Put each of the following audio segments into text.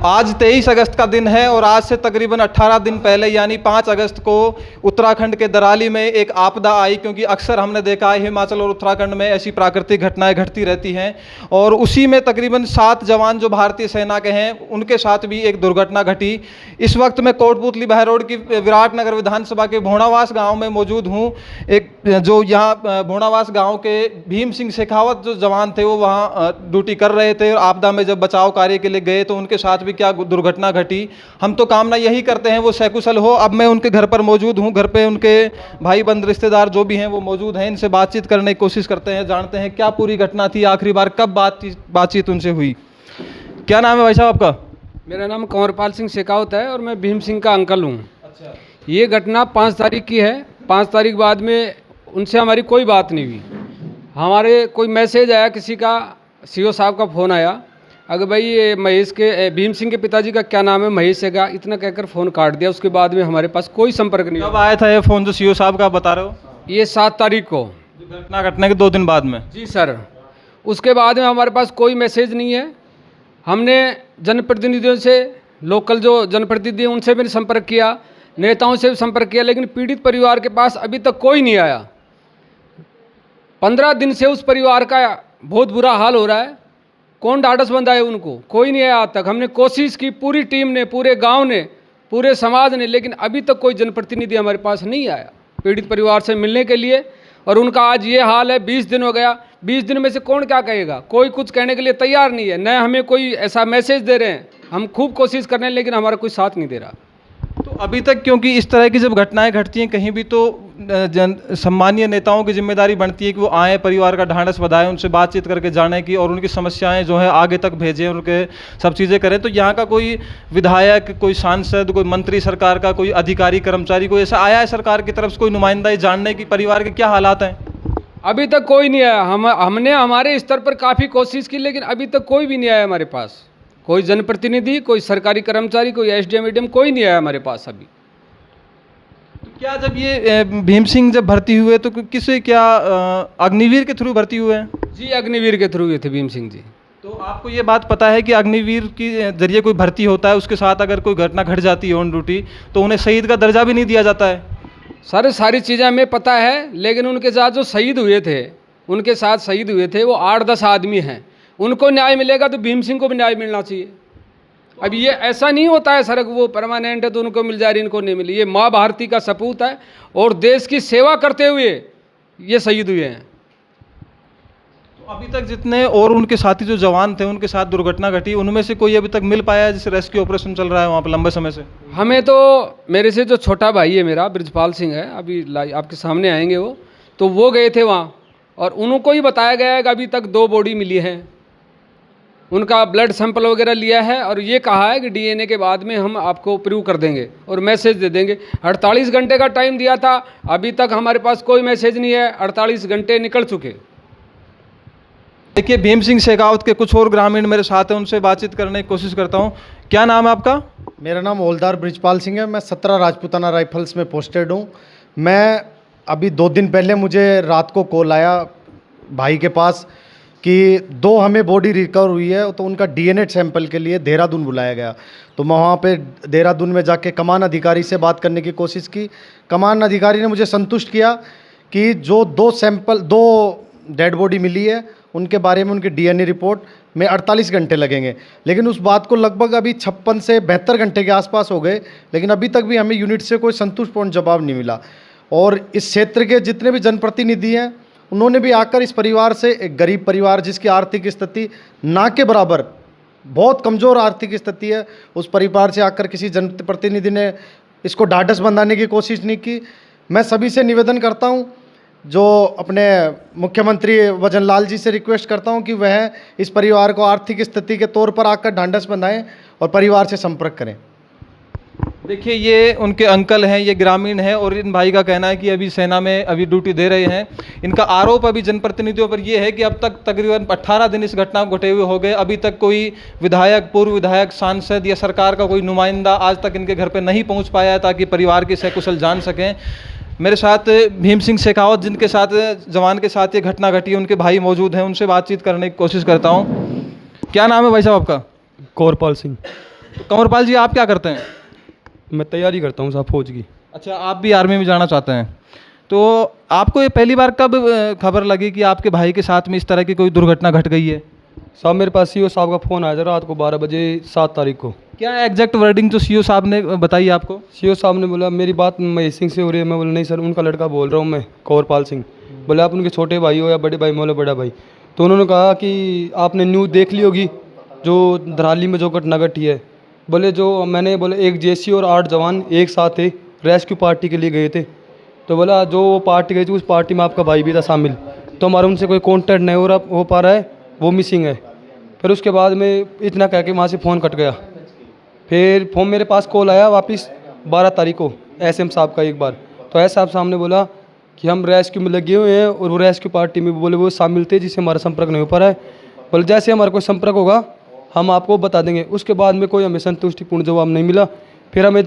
आज 23 अगस्त का दिन है और आज से तकरीबन 18 दिन पहले यानी 5 अगस्त को उत्तराखंड के दराली में एक आपदा आई, क्योंकि अक्सर हमने देखा है हिमाचल और उत्तराखंड में ऐसी प्राकृतिक घटनाएं घटती रहती हैं। और उसी में तकरीबन 7 जवान जो भारतीय सेना के हैं उनके साथ भी एक दुर्घटना घटी। इस वक्त मैं कोटपुतली बहरोड की विराटनगर विधानसभा के भोणावास गाँव में मौजूद हूँ। एक जो यहाँ भोणावास गाँव के भीम सिंह शेखावत जो जवान थे वो वहाँ ड्यूटी कर रहे थे और आपदा में जब बचाव कार्य के लिए गए तो उनके साथ भी क्या दुर्घटना घटी। हम तो कामना यही करते हैं वो सकुशल हो। अब मैं उनके घर पर मौजूद हूँ, घर पे उनके भाई बंद रिश्तेदार जो भी हैं वो मौजूद हैं। इनसे बातचीत करने की कोशिश करते हैं, जानते हैं क्या पूरी घटना थी, आखिरी बार कब बातचीत उनसे हुई। क्या नाम है भाई साहब आपका? मेरा नाम कंवरपाल सिंह शेखावत है और मैं भीम सिंह का अंकल हूँ। अच्छा। ये घटना 5 तारीख की है। 5 तारीख बाद में उनसे हमारी कोई बात नहीं हुई। हमारे कोई मैसेज आया, किसी का सीओ साहब का फ़ोन आया, अगर भाई ये महेश के भीम सिंह के पिताजी का क्या नाम है, महेश है, इतना कहकर फ़ोन काट दिया। उसके बाद में हमारे पास कोई संपर्क नहीं। कब आया था ये फ़ोन जो सीओ साहब का आप बता रहे हो? ये 7 तारीख को, घटना घटने के 2 दिन बाद में। जी सर। उसके बाद में हमारे पास कोई मैसेज नहीं है। हमने जनप्रतिनिधियों से, लोकल जो जनप्रतिनिधि हैं उनसे भी संपर्क किया, नेताओं से भी संपर्क किया, लेकिन पीड़ित परिवार के पास अभी तक कोई नहीं आया। 15 दिन से उस परिवार का बहुत बुरा हाल हो रहा है। कौन ढाढ़स बंधा है उनको? कोई नहीं आया आज तक। हमने कोशिश की, पूरी टीम ने, पूरे गांव ने, पूरे समाज ने, लेकिन अभी तक कोई जनप्रतिनिधि हमारे पास नहीं आया पीड़ित परिवार से मिलने के लिए। और उनका आज ये हाल है, 20 दिन हो गया। 20 दिन में से कौन क्या कहेगा? कोई कुछ कहने के लिए तैयार नहीं है, न हमें कोई ऐसा मैसेज दे रहे हैं। हम खूब कोशिश कर रहे हैं लेकिन हमारा कोई साथ नहीं दे रहा। तो अभी तक, क्योंकि इस तरह की जब घटनाएं घटती हैं कहीं भी तो सम्मानीय नेताओं की जिम्मेदारी बनती है कि वो आए, परिवार का ढांढस बंधाएं, उनसे बातचीत करके जाने की और उनकी समस्याएं जो है आगे तक भेजें, उनके सब चीज़ें करें। तो यहाँ का कोई विधायक, कोई सांसद, कोई मंत्री, सरकार का कोई अधिकारी, कर्मचारी, कोई ऐसा आया है सरकार की तरफ से कोई नुमाइंदा ये जानने की परिवार के क्या हालात हैं? अभी तक कोई नहीं आया। हमने हमारे स्तर पर काफ़ी कोशिश की लेकिन अभी तक कोई भी नहीं आया हमारे पास। कोई जनप्रतिनिधि, कोई सरकारी कर्मचारी, कोई एसडीएम वीडीएम, कोई नहीं आया हमारे पास अभी। तो क्या जब ये भीम सिंह जब भर्ती हुए तो किसे, क्या अग्निवीर के थ्रू भर्ती हुए हैं? जी, अग्निवीर के थ्रू हुए थे भीम सिंह जी। तो आपको ये बात पता है कि अग्निवीर के जरिए कोई भर्ती होता है, उसके साथ अगर कोई घटना घट जाती है ऑन ड्यूटी तो उन्हें शहीद का दर्जा भी नहीं दिया जाता है? सर, सारी चीज़ें हमें पता है, लेकिन उनके साथ जो शहीद हुए थे, उनके साथ शहीद हुए थे वो 8-10 आदमी हैं। उनको न्याय मिलेगा तो भीम सिंह को भी न्याय मिलना चाहिए। अब ये ऐसा नहीं होता है सर वो परमानेंट है तो उनको मिल जा रही, इनको नहीं मिली। ये माँ भारती का सपूत है और देश की सेवा करते हुए ये शहीद हुए हैं। तो अभी तक जितने और उनके साथी जो जवान थे उनके साथ दुर्घटना घटी, उनमें से कोई अभी तक मिल पाया है जिसे रेस्क्यू ऑपरेशन चल रहा है वहाँ पर लंबे समय से? हमें तो, मेरे से जो छोटा भाई है मेरा, ब्रिजपाल सिंह है, अभी आपके सामने आएंगे वो, तो वो गए थे वहाँ और उनको ही बताया गया है कि अभी तक 2 बॉडी मिली हैं। उनका ब्लड सैंपल वगैरह लिया है और ये कहा है कि डीएनए के बाद में हम आपको प्रूव कर देंगे और मैसेज दे देंगे। 48 घंटे का टाइम दिया था, अभी तक हमारे पास कोई मैसेज नहीं है। 48 घंटे निकल चुके। देखिए, भीम सिंह शेखावत के कुछ और ग्रामीण मेरे साथ हैं, उनसे बातचीत करने की कोशिश करता हूँ। क्या नाम है आपका? मेरा नाम हौलदार ब्रिजपाल सिंह है। मैं 17 राजपूताना राइफल्स में पोस्टेड हूँ। मैं अभी 2 दिन पहले मुझे रात को कॉल आया भाई के पास कि 2 हमें बॉडी रिकवर हुई है, तो उनका डीएनए सैंपल के लिए देहरादून बुलाया गया। तो मैं वहाँ पे देहरादून में जाके कमान अधिकारी से बात करने की कोशिश की। कमान अधिकारी ने मुझे संतुष्ट किया कि जो 2 डेड बॉडी मिली है उनके बारे में उनकी डीएनए रिपोर्ट में 48 घंटे लगेंगे। लेकिन उस बात को लगभग अभी 56 से 72 घंटे के आसपास हो गए, लेकिन अभी तक भी हमें यूनिट से कोई संतुष्टपूर्ण जवाब नहीं मिला। और इस क्षेत्र के जितने भी जनप्रतिनिधि हैं उन्होंने भी आकर इस परिवार से, एक गरीब परिवार जिसकी आर्थिक स्थिति ना के बराबर, बहुत कमज़ोर आर्थिक स्थिति है, उस परिवार से आकर किसी जनप्रतिनिधि ने इसको ढाढ़स बंधाने की कोशिश नहीं की। मैं सभी से निवेदन करता हूं, जो अपने मुख्यमंत्री वजन लाल जी से रिक्वेस्ट करता हूं कि वह इस परिवार को आर्थिक स्थिति के तौर पर आकर ढाढ़स बंधाएं और परिवार से संपर्क करें। देखिए, ये उनके अंकल हैं, ये ग्रामीण हैं और इन भाई का कहना है कि अभी सेना में अभी ड्यूटी दे रहे हैं। इनका आरोप अभी जनप्रतिनिधियों पर ये है कि अब तक तकरीबन 18 दिन इस घटना को घटे हुए हो गए, अभी तक कोई विधायक, पूर्व विधायक, सांसद या सरकार का कोई नुमाइंदा आज तक इनके घर पर नहीं पहुँच पाया है ताकि परिवार की सकुशल जान सकें। मेरे साथ भीम सिंह शेखावत, जिनके साथ जवान के साथ ये घटना घटी, उनके भाई मौजूद हैं, उनसे बातचीत करने की कोशिश करता हूँ। क्या नाम है भाई साहब आपका? कंवरपाल सिंह। कंवरपाल जी, आप क्या करते हैं? मैं तैयारी करता हूँ साहब फौज की। अच्छा, आप भी आर्मी में जाना चाहते हैं। तो आपको ये पहली बार कब खबर लगी कि आपके भाई के साथ में इस तरह की कोई दुर्घटना घट गई है? साहब मेरे पास सीओ साहब का फ़ोन आया था रात को 12 बजे 7 तारीख को। क्या एग्जैक्ट वर्डिंग जो सीओ साहब ने बताई आपको? सीओ साहब ने बोला मेरी बात महेश सिंह से हो रही है। मैं बोला नहीं सर, उनका लड़का बोल रहा हूँ मैं, कंवरपाल सिंह। बोले आप उनके छोटे भाई हो या बड़े भाई? मैं बोला बड़ा भाई। तो उन्होंने कहा कि आपने न्यूज़ देख ली होगी जो धराली में जो घटना घटी है। बोले जो मैंने बोले एक जेसी और 8 जवान एक साथ थे, रेस्क्यू पार्टी के लिए गए थे। तो बोला जो वो पार्टी गई थी उस पार्टी में आपका भाई भी था शामिल, तो हमारा उनसे कोई कॉन्टैक्ट नहीं हो पा रहा है, वो मिसिंग है। फिर उसके बाद में इतना कह के वहाँ से फ़ोन कट गया। फिर फ़ोन मेरे पास कॉल आया वापस 12 तारीख को एसएम साहब का एक बार। तो एस साहब सामने बोला कि हम रेस्क्यू में लगे हुए हैं और वो रेस्क्यू पार्टी में बोले वो शामिल थे जिससे हमारा संपर्क नहीं हो पा रहा है। बोले जैसे हमारा कोई संपर्क होगा हम आपको बता देंगे। उसके बाद में कोई हमें संतुष्टिपूर्ण जवाब नहीं मिला। फिर हमें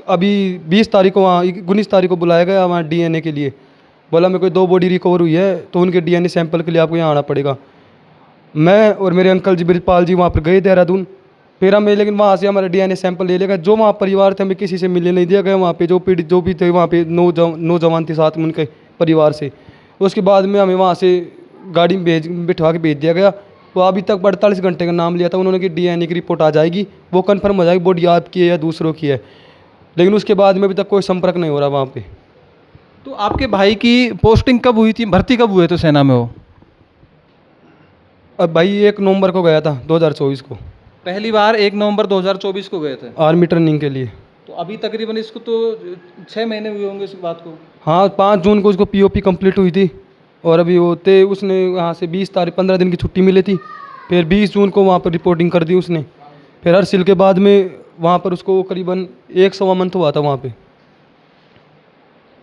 अभी 20 तारीख को वहाँ 19 तारीख को बुलाया गया वहाँ डीएनए के लिए। बोला मेरे कोई 2 बॉडी रिकवर हुई है तो उनके डीएनए सैंपल के लिए आपको यहाँ आना पड़ेगा। मैं और मेरे अंकल जी ब्रिजपाल जी वहाँ पर गए देहरादून। फिर हमें लेकिन वहाँ से हमारा डीएनए सैंपल ले लिया गया। जो वहाँ परिवार थे हमें किसी से मिलने नहीं दिया गया। वहाँ पे जो पीड़ित जो भी थे वहाँ पे 9 जवान थे साथ में उनके परिवार से। उसके बाद में हमें वहाँ से गाड़ी में बिठवा के भेज दिया गया। वो अभी तक 48 घंटे का नाम लिया था उन्होंने कि डीएनए की रिपोर्ट आ जाएगी, वो कन्फर्म हो जाएगी बॉडी आपकी है या दूसरों की है। लेकिन उसके बाद में अभी तक कोई संपर्क नहीं हो रहा वहाँ पे। तो आपके भाई की पोस्टिंग कब हुई थी, भर्ती कब हुए थे सेना में वो? अब भाई 1 नवंबर को गया था 2024 को पहली बार 1 नवंबर 2024 को गए थे। आर्मी ट्रेनिंग के लिए। तो अभी तकरीबन इसको तो 6 महीने हुए होंगे इस बात को। हाँ 5 जून को उसको पीओपी कंप्लीट हुई थी और अभी होते उसने वहाँ से 20 तारीख 15 दिन की छुट्टी मिली थी। फिर 20 जून को वहाँ पर रिपोर्टिंग कर दी उसने। फिर हर सिल के बाद में वहाँ पर उसको करीबन 1 सवा मंथ हुआ था वहाँ पे।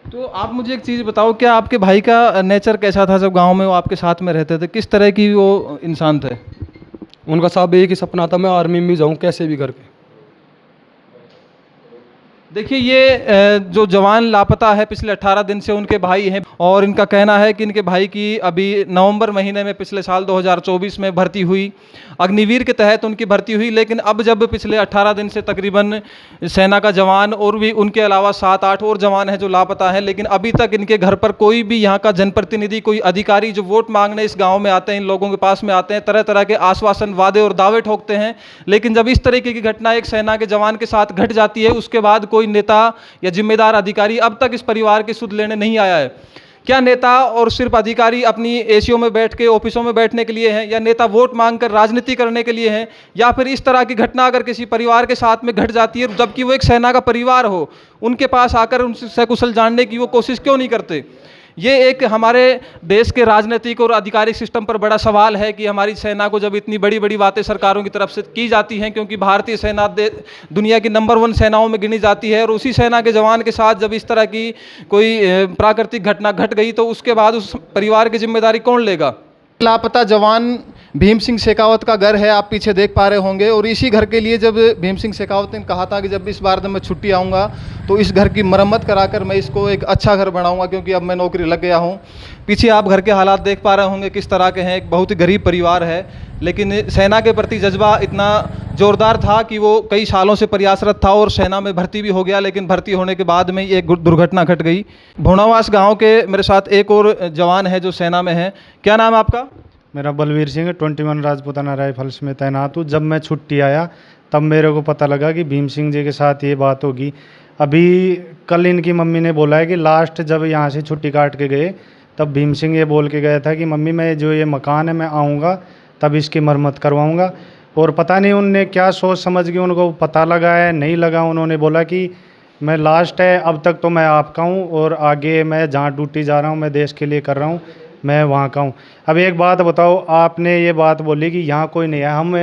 तो आप मुझे एक चीज़ बताओ, क्या आपके भाई का नेचर कैसा था जब गांव में वो आपके साथ में रहते थे? किस तरह की वो इंसान थे? उनका साहब एक ही सपना था मैं आर्मी में जाऊँ कैसे भी करके। देखिए, ये जो जवान लापता है पिछले 18 दिन से उनके भाई हैं और इनका कहना है कि इनके भाई की अभी नवंबर महीने में पिछले साल 2024 में भर्ती हुई, अग्निवीर के तहत उनकी भर्ती हुई। लेकिन अब जब पिछले 18 दिन से तकरीबन सेना का जवान और भी उनके अलावा 7-8 और जवान हैं जो लापता हैं, लेकिन अभी तक इनके घर पर कोई भी यहाँ का जनप्रतिनिधि, कोई अधिकारी जो वोट मांगने इस गाँव में आते हैं, इन लोगों के पास में आते हैं, तरह तरह के आश्वासन, वादे और दावे ठोकते हैं। लेकिन जब इस तरीके की घटना एक सेना के जवान के साथ घट जाती है उसके बाद कोई नेता या जिम्मेदार अधिकारी अब तक इस परिवार की सुध लेने नहीं आया है। क्या नेता और सिर्फ अधिकारी अपनी एसीओ में बैठ के ऑफिसों में बैठने के लिए हैं, या नेता वोट मांगकर राजनीति करने के लिए हैं, या फिर इस तरह की घटना अगर किसी परिवार के साथ में घट जाती है जबकि वो एक सेना का परिवार हो, उनके पास आकर उनसे सकुशल जानने की वो कोशिश क्यों नहीं करते? ये एक हमारे देश के राजनीतिक और आधिकारिक सिस्टम पर बड़ा सवाल है कि हमारी सेना को जब इतनी बड़ी बड़ी बातें सरकारों की तरफ से की जाती हैं, क्योंकि भारतीय सेना दुनिया की नंबर 1 सेनाओं में गिनी जाती है, और उसी सेना के जवान के साथ जब इस तरह की कोई प्राकृतिक घटना घट गई तो उसके बाद उस परिवार की जिम्मेदारी कौन लेगा? लापता जवान भीम सिंह शेखावत का घर है, आप पीछे देख पा रहे होंगे। और इसी घर के लिए जब भीम सिंह शेखावत ने कहा था कि जब इस बार मैं छुट्टी आऊँगा तो इस घर की मरम्मत कराकर मैं इसको एक अच्छा घर बनाऊँगा, क्योंकि अब मैं नौकरी लग गया हूँ। पीछे आप घर के हालात देख पा रहे होंगे किस तरह के हैं। एक बहुत ही गरीब परिवार है, लेकिन सेना के प्रति जज्बा इतना ज़ोरदार था कि वो कई सालों से प्रयासरत था और सेना में भर्ती भी हो गया। लेकिन भर्ती होने के बाद में एक दुर्घटना घट गई। भोनावास गाँव के मेरे साथ एक और जवान है जो सेना में है। क्या नाम है आपका? मेरा बलवीर सिंह 21 राजपूताना राइफल्स में तैनात हूँ। जब मैं छुट्टी आया तब मेरे को पता लगा कि भीम सिंह जी के साथ ये बात होगी। अभी कल इनकी मम्मी ने बोला है कि लास्ट जब यहाँ से छुट्टी काट के गए तब भीम सिंह ये बोल के गया था कि मम्मी मैं जो ये मकान है मैं आऊँगा तब इसकी मरम्मत करवाऊँगा। और पता नहीं उनने क्या सोच समझ के उनको पता लगा है नहीं लगा, उन्होंने बोला कि मैं लास्ट है, अब तक तो मैं आपका हूँ और आगे मैं जहाँ ड्यूटी जा रहा हूँ मैं देश के लिए कर रहा हूँ, मैं वहाँ का हूँ। अब एक बात बताओ, आपने ये बात बोली कि यहाँ कोई नहीं है, हम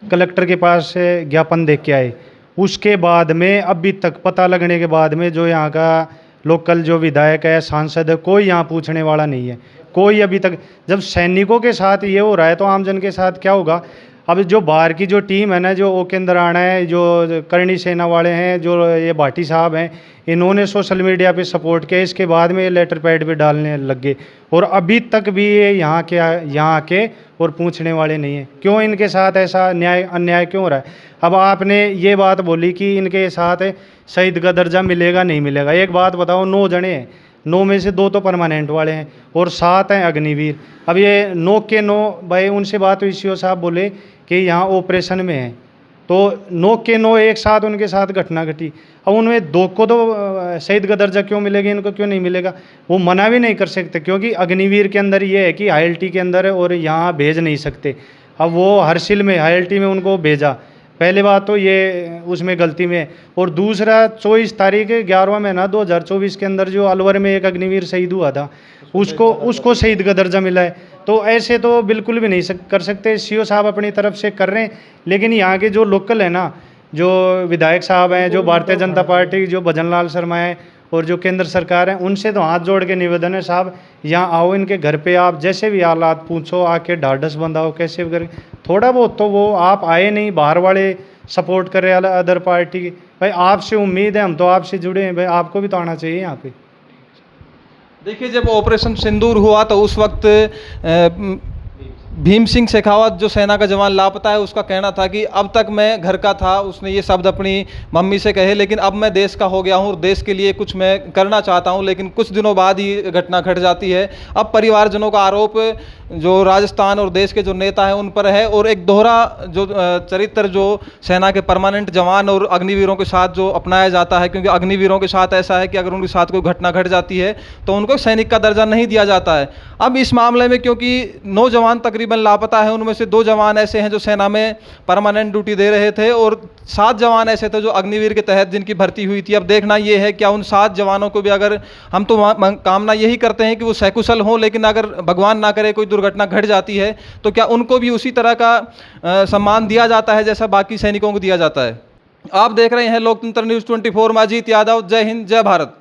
कलेक्टर के पास से ज्ञापन दे के आए, उसके बाद में अभी तक पता लगने के बाद में जो यहाँ का लोकल जो विधायक है, सांसद है, कोई यहाँ पूछने वाला नहीं है। कोई अभी तक, जब सैनिकों के साथ ये हो रहा है तो आमजन के साथ क्या होगा? अब जो बाहर की जो टीम है ना, जो ओकेंद्र राणा है, जो करणी सेना वाले हैं, जो ये भाटी साहब हैं, इन्होंने सोशल मीडिया पे सपोर्ट किया, इसके बाद में ये लेटर पैड पे डालने लग गए और अभी तक भी ये यहाँ के और पूछने वाले नहीं हैं क्यों इनके साथ ऐसा अन्याय क्यों हो रहा है। अब आपने ये बात बोली कि इनके साथ शहीद का दर्जा मिलेगा नहीं मिलेगा। एक बात बताओ, 9 जने हैं, 9 में से 2 तो परमानेंट वाले हैं और 7 हैं अग्निवीर। अब ये 9 के 9 भाई, उनसे बात हुई, सीओ साहब बोले कि यहाँ ऑपरेशन में है, तो 9 के 9 एक साथ उनके साथ घटना घटी। अब उनमें 2 को तो शहीद का दर्जा क्यों मिलेगा, इनको क्यों नहीं मिलेगा? वो मना भी नहीं कर सकते क्योंकि अग्निवीर के अंदर ये है कि ILT के अंदर है और यहाँ भेज नहीं सकते। अब वो हर्षिल में ILT में उनको भेजा, पहले बात तो ये उसमें गलती में है। और दूसरा 24 तारीख 11वां महीना 2024 के अंदर जो अलवर में एक अग्निवीर शहीद हुआ था, उसको शहीद का दर्जा मिला है। तो ऐसे तो बिल्कुल भी नहीं कर सकते। सीओ साहब अपनी तरफ से कर रहे हैं, लेकिन यहाँ के जो लोकल है ना, जो विधायक साहब हैं, जो भारतीय जनता पार्टी, जो भजन लाल शर्मा हैं और जो केंद्र सरकार है, उनसे तो हाथ जोड़ के निवेदन है, साहब यहाँ आओ, इनके घर पे आप जैसे भी हालात पूछो, आके ढाढ़स बंधाओ, कैसे भी करें थोड़ा बहुत। तो वो आप आए नहीं, बाहर वाले सपोर्ट कर रहे हैं अदर पार्टी की। भाई आपसे उम्मीद है, हम तो आपसे जुड़े हैं, भाई आपको भी तो आना चाहिए यहाँ पे। देखिए, जब ऑपरेशन सिंदूर हुआ तो उस वक्त भीम सिंह शेखावत जो सेना का जवान लापता है, उसका कहना था कि अब तक मैं घर का था, उसने ये शब्द अपनी मम्मी से कहे, लेकिन अब मैं देश का हो गया हूँ और देश के लिए कुछ मैं करना चाहता हूँ। लेकिन कुछ दिनों बाद ही घटना घट जाती है। अब परिवारजनों का आरोप जो राजस्थान और देश के जो नेता हैं उन पर है, और एक दोहरा जो चरित्र जो सेना के परमानेंट जवान और अग्निवीरों के साथ जो अपनाया जाता है, क्योंकि अग्निवीरों के साथ ऐसा है कि अगर उनके साथ कोई घटना घट जाती है तो उनको सैनिक का दर्जा नहीं दिया जाता है। अब इस मामले में क्योंकि 9 जवान तकरीबन लापता है, उनमें से 2 जवान ऐसे हैं जो सेना में परमानेंट ड्यूटी दे रहे थे और 7 जवान ऐसे थे जो अग्निवीर के तहत जिनकी भर्ती हुई थी। अब देखना ये है क्या उन 7 जवानों को भी, अगर हम तो कामना यही करते हैं कि वो सकुशल हों, लेकिन अगर भगवान ना करे कोई दुर्घटना घट जाती है तो क्या उनको भी उसी तरह का सम्मान दिया जाता है जैसा बाकी सैनिकों को दिया जाता है। आप देख रहे हैं लोकतंत्र न्यूज़ 24, मैं अजीत यादव। जय हिंद, जय भारत।